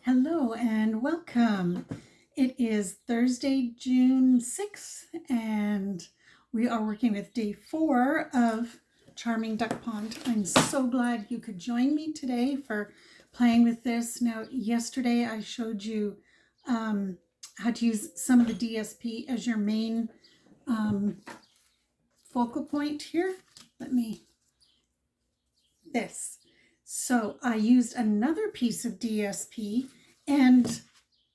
Hello and welcome. It is Thursday, June 6th, and we are working with day 4 of Charming Duck Pond. I'm so glad you could join me today for playing with this. Now, yesterday I showed you how to use some of the DSP as your main focal point here. This. So I used another piece of DSP and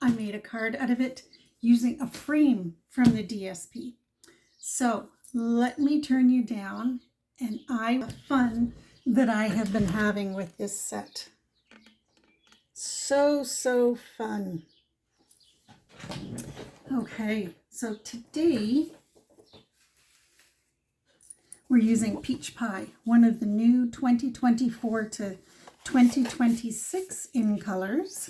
I made a card out of it using a frame from the DSP. So let me turn you down and the fun that I have been having with this set. So fun. Okay, so today we're using Peach Pie, one of the new 2024 to 2026 in colors.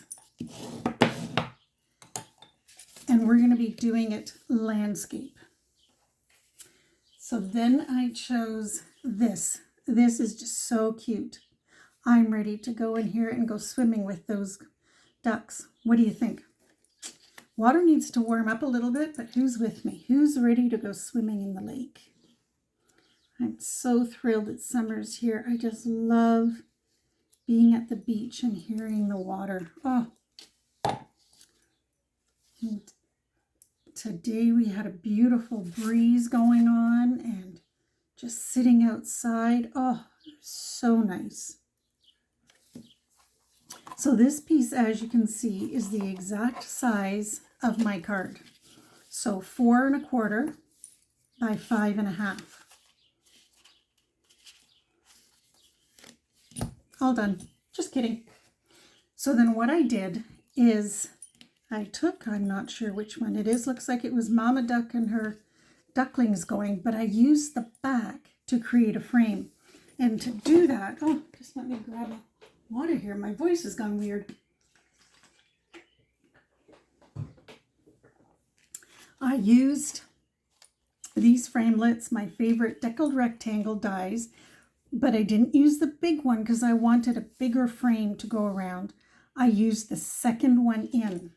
And we're going to be doing it landscape. So then I chose this. This is just so cute. I'm ready to go in here and go swimming with those ducks. What do you think? Water needs to warm up a little bit, but who's with me? Who's ready to go swimming in the lake? I'm so thrilled that summer's here. I just love being at the beach and hearing the water. Oh. And today we had a beautiful breeze going on and just sitting outside. Oh, so nice. So this piece, as you can see, is the exact size of my card. So 4 1/4 by 5 1/2. All done. Just kidding. So then what I did is I'm not sure which one it is. Looks like it was Mama Duck and her ducklings going, but I used the back to create a frame. And to do that, just let me grab a water here. My voice has gone weird. I used these framelits, my favorite deckled rectangle dies, but I didn't use the big one because I wanted a bigger frame to go around. I used the second one in.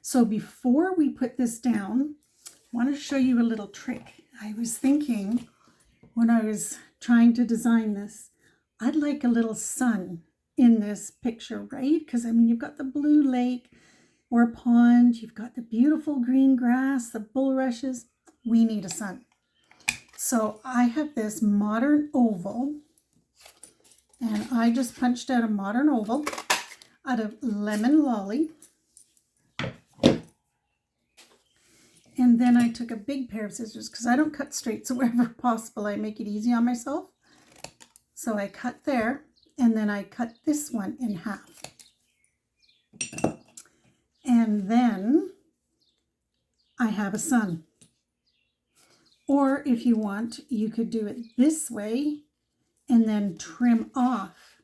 So before we put this down, I want to show you a little trick. I was thinking when I was trying to design this, I'd like a little sun in this picture, right? Because I mean, you've got the blue lake or pond, you've got the beautiful green grass, the bulrushes. We need a sun. So I have this modern oval, and I just punched out a modern oval out of Lemon Lolly. And then I took a big pair of scissors because I don't cut straight, so wherever possible I make it easy on myself. So I cut there, and then I cut this one in half. And then I have a sun. Or if you want, you could do it this way and then trim off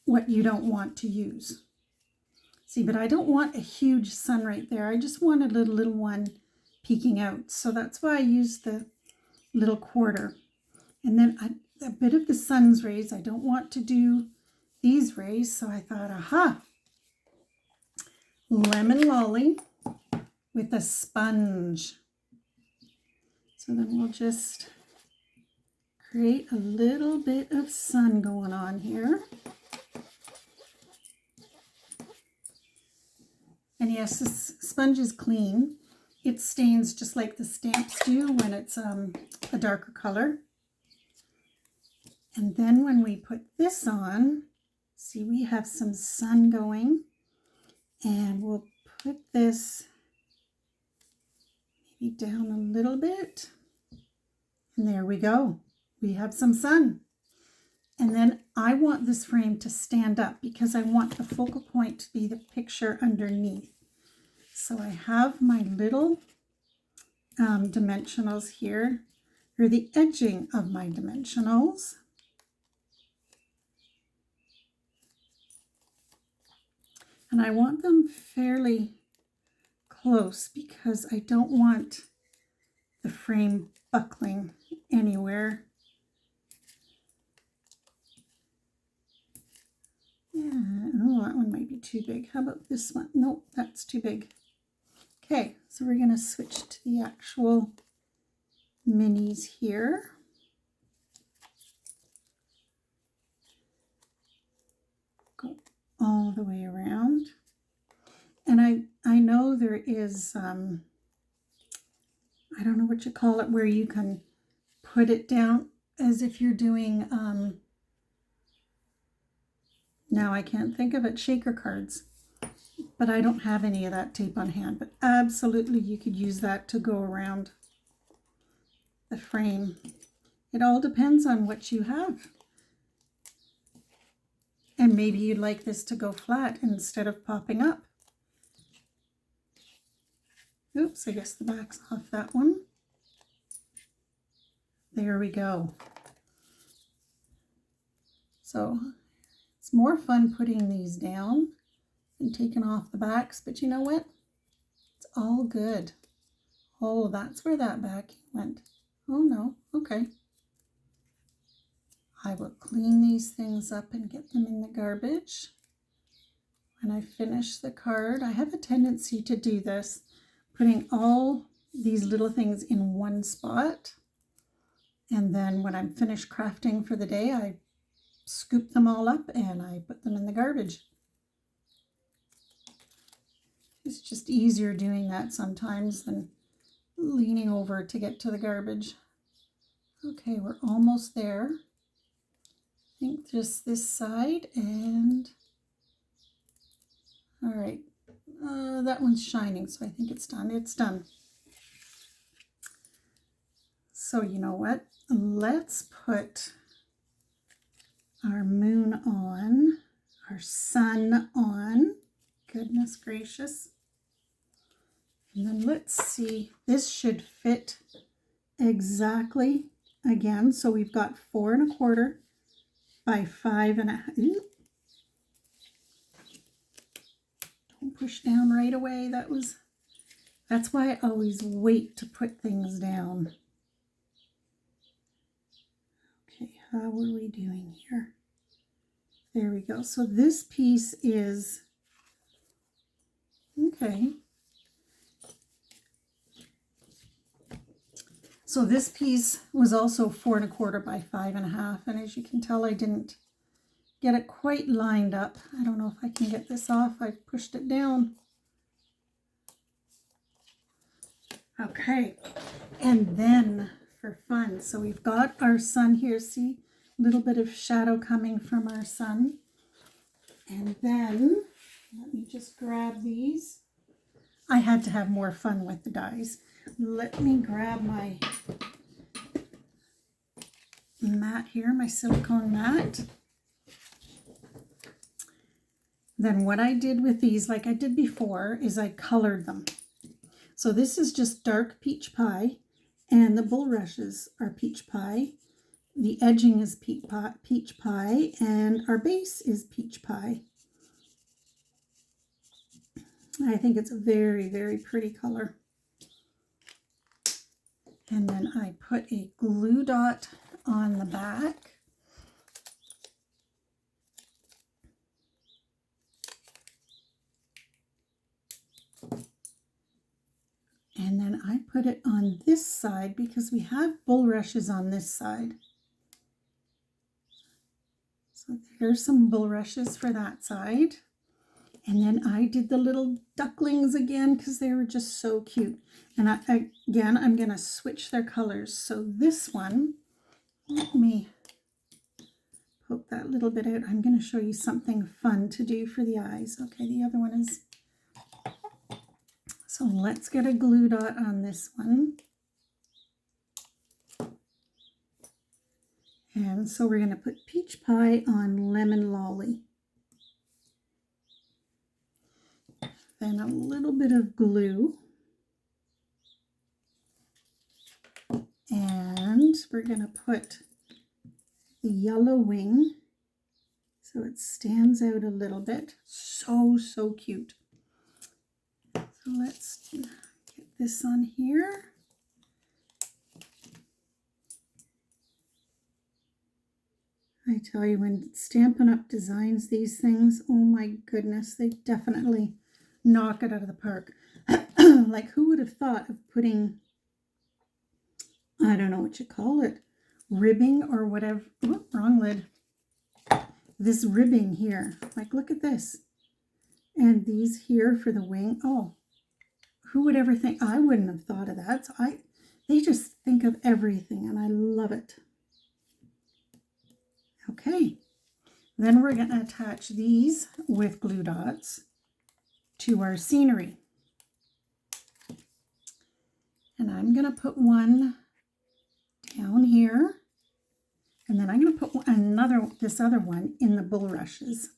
what you don't want to use. See, but I don't want a huge sun right there. I just want a little one peeking out. So that's why I used the little quarter. And then a bit of the sun's rays. I don't want to do these rays. So I thought, aha, Lemon Lolly with a sponge. So then we'll just create a little bit of sun going on here. And yes, this sponge is clean. It stains just like the stamps do when it's a darker color. And then when we put this on, see, we have some sun going. And we'll put this maybe down a little bit. And there we go. We have some sun. And then I want this frame to stand up because I want the focal point to be the picture underneath. So I have my little dimensionals here, or the edging of my dimensionals. And I want them fairly close because I don't want the frame buckling anywhere. Yeah, Oh, that one might be too big. How about this one? Nope, that's too big. Okay, so we're going to switch to the actual minis here. Go all the way around. And I know there is, I don't know what you call it, where you can put it down as if you're doing, now I can't think of it, shaker cards. But I don't have any of that tape on hand. But absolutely you could use that to go around the frame. It all depends on what you have. And maybe you'd like this to go flat instead of popping up. Oops, I guess the back's off that one. There we go. So it's more fun putting these down and taking off the backs, but you know what? It's all good. Oh, that's where that backing went. Oh no, okay. I will clean these things up and get them in the garbage. When I finish the card, I have a tendency to do this, putting all these little things in one spot. And then when I'm finished crafting for the day, I scoop them all up and I put them in the garbage. It's just easier doing that sometimes than leaning over to get to the garbage. Okay, we're almost there. I think just this side and, all right, that one's shining, so I think it's done. It's done. So you know what? Let's put our moon on, our sun on. Goodness gracious. And then let's see, this should fit exactly again. So we've got 4 1/4 by 5 1/2. Don't push down right away. That's why I always wait to put things down. Okay, how are we doing here? There we go. So this piece is, okay. So this piece was also 4 1/4 by 5 1/2, and as you can tell, I didn't get it quite lined up. I don't know if I can get this off. I've pushed it down. Okay, and then for fun, so we've got our sun here. See, a little bit of shadow coming from our sun. And then, let me just grab these. I had to have more fun with the dies. Let me grab my mat here, my silicone mat. Then what I did with these, like I did before, is I colored them. So this is just dark peach pie, and the bulrushes are peach pie. The edging is peach pie, and our base is peach pie. I think it's a very, very pretty color. And then I put a glue dot on the back. And then I put it on this side because we have bulrushes on this side. So there's some bulrushes for that side. And then I did the little ducklings again because they were just so cute. And again, I'm going to switch their colors. So this one, let me poke that little bit out. I'm going to show you something fun to do for the eyes. Okay, the other one is... So let's get a glue dot on this one. And so we're going to put peach pie on lemon lolly. Then a little bit of glue. And we're going to put the yellow wing so it stands out a little bit. So, so cute. So let's get this on here. I tell you, when Stampin' Up! Designs these things, oh my goodness, they definitely knock it out of the park. Like, who would have thought of putting, I don't know what you call it, ribbing or whatever. Oh, wrong lid. This ribbing here. Like, look at this. And these here for the wing. Oh, who would ever think? I wouldn't have thought of that. So they just think of everything, and I love it. Okay, then we're going to attach these with glue dots to our scenery. And I'm going to put one down here, and then I'm going to put this other one in the bulrushes.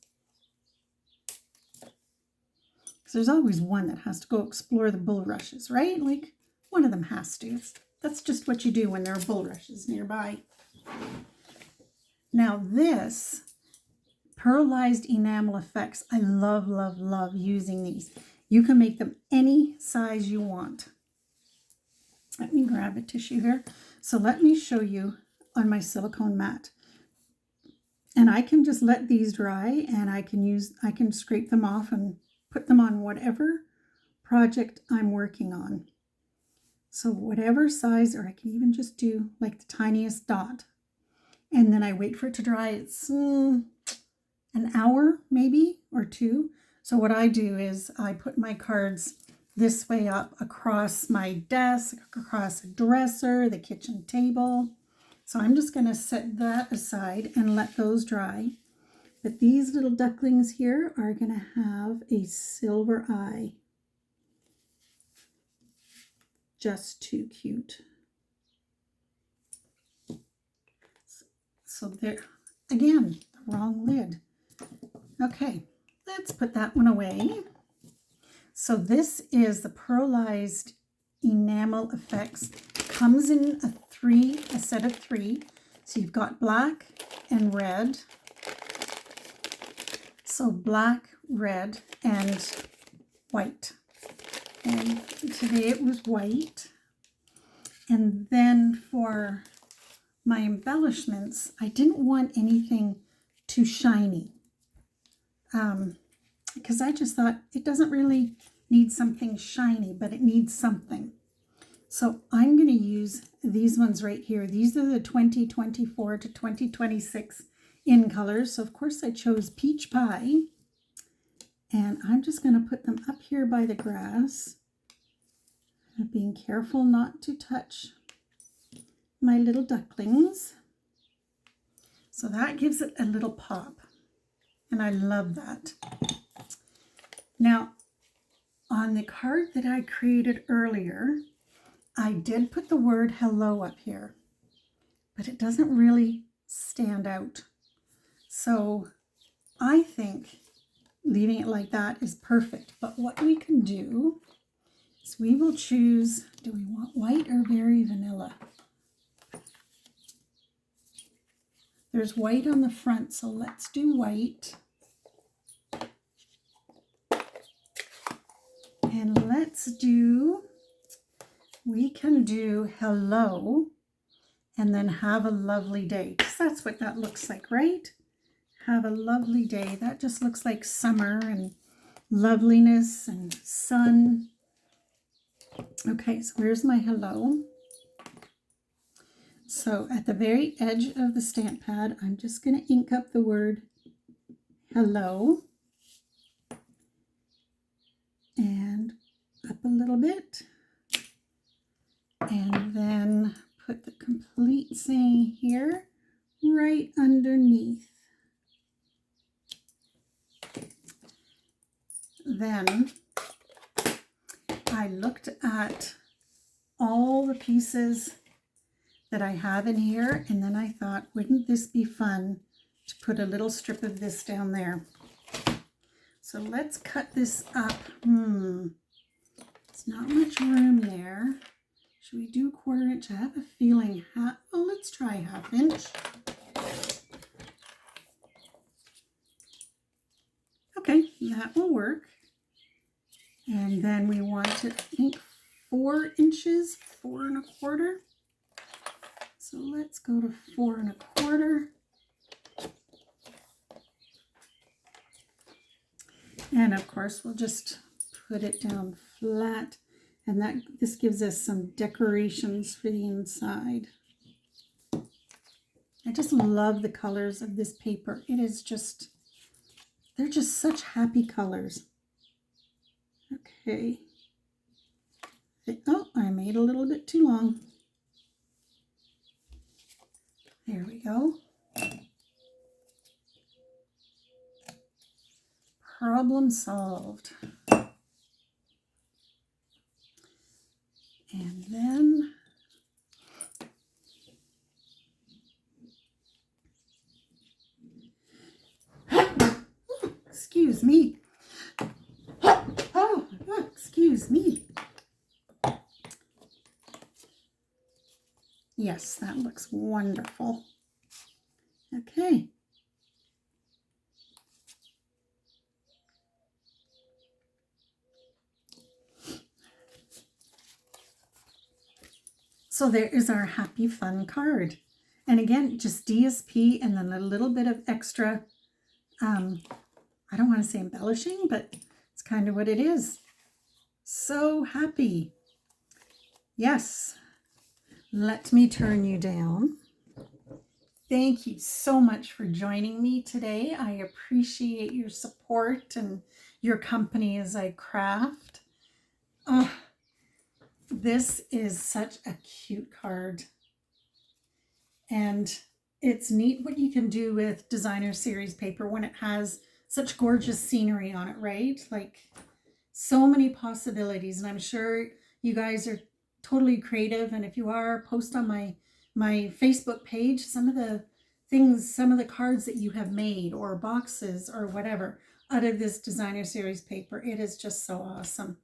Because there's always one that has to go explore the bulrushes, right? Like, one of them has to. That's just what you do when there are bulrushes nearby. Now this pearlized enamel effects, I love, love, love using these. You can make them any size you want. Let me grab a tissue here. So let me show you on my silicone mat. And I can just let these dry, and I can scrape them off and put them on whatever project I'm working on. So whatever size, or I can even just do like the tiniest dot. And then I wait for it to dry. It's an hour maybe or two. So what I do is I put my cards this way up across my desk, across a dresser, the kitchen table. So I'm just going to set that aside and let those dry. But these little ducklings here are going to have a silver eye. Just too cute. So there, again, the wrong lid. Okay, let's put that one away. So this is the pearlized enamel effects. Comes in a set of 3. So you've got black and red. So black, red, and white. And today it was white. And then for my embellishments, I didn't want anything too shiny. Because I just thought it doesn't really need something shiny, but it needs something. So I'm going to use these ones right here. These are the 2024 to 2026 in colors. So of course I chose Peach Pie. And I'm just going to put them up here by the grass. Being careful not to touch my little ducklings. So that gives it a little pop. And I love that. Now, on the card that I created earlier, I did put the word hello up here, but it doesn't really stand out. So I think leaving it like that is perfect. But what we can do is we will choose, do we want white or berry vanilla? There's white on the front, so let's do white. And we can do hello and then have a lovely day. Because that's what that looks like, right? Have a lovely day. That just looks like summer and loveliness and sun. Okay, so where's my hello? So at the very edge of the stamp pad, I'm just going to ink up the word hello. And up a little bit. And then put the complete saying here right underneath. Then I looked at all the pieces that I have in here, and then I thought, wouldn't this be fun to put a little strip of this down there? So let's cut this up. It's not much room there. Should we do 1/4 inch? I have a feeling let's try 1/2 inch. Okay, that will work. And then we want to ink 4 inches, 4 1/4. So let's go to 4 1/4. And of course, we'll just put it down flat, and this gives us some decorations for the inside. I just love the colors of this paper. It is just, they're just such happy colors. Okay. Oh, I made a little bit too long. There we go. Problem solved. And then excuse me. Oh, excuse me. Yes, that looks wonderful. Okay. So there is our happy fun card. And again, just DSP and then a little bit of extra, I don't want to say embellishing, but it's kind of what it is. So happy. Yes. Let me turn you down. Thank you so much for joining me today. I appreciate your support and your company as I craft. Oh, this is such a cute card. And it's neat what you can do with designer series paper when it has such gorgeous scenery on it, right? Like so many possibilities. And I'm sure you guys are totally creative. And if you are, post on my Facebook page some of the things, some of the cards that you have made or boxes or whatever out of this designer series paper. It is just so awesome.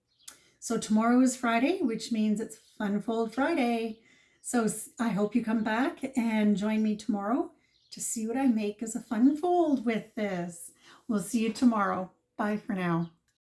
So tomorrow is Friday, which means it's Fun Fold Friday. So I hope you come back and join me tomorrow to see what I make as a fun fold with this. We'll see you tomorrow. Bye for now.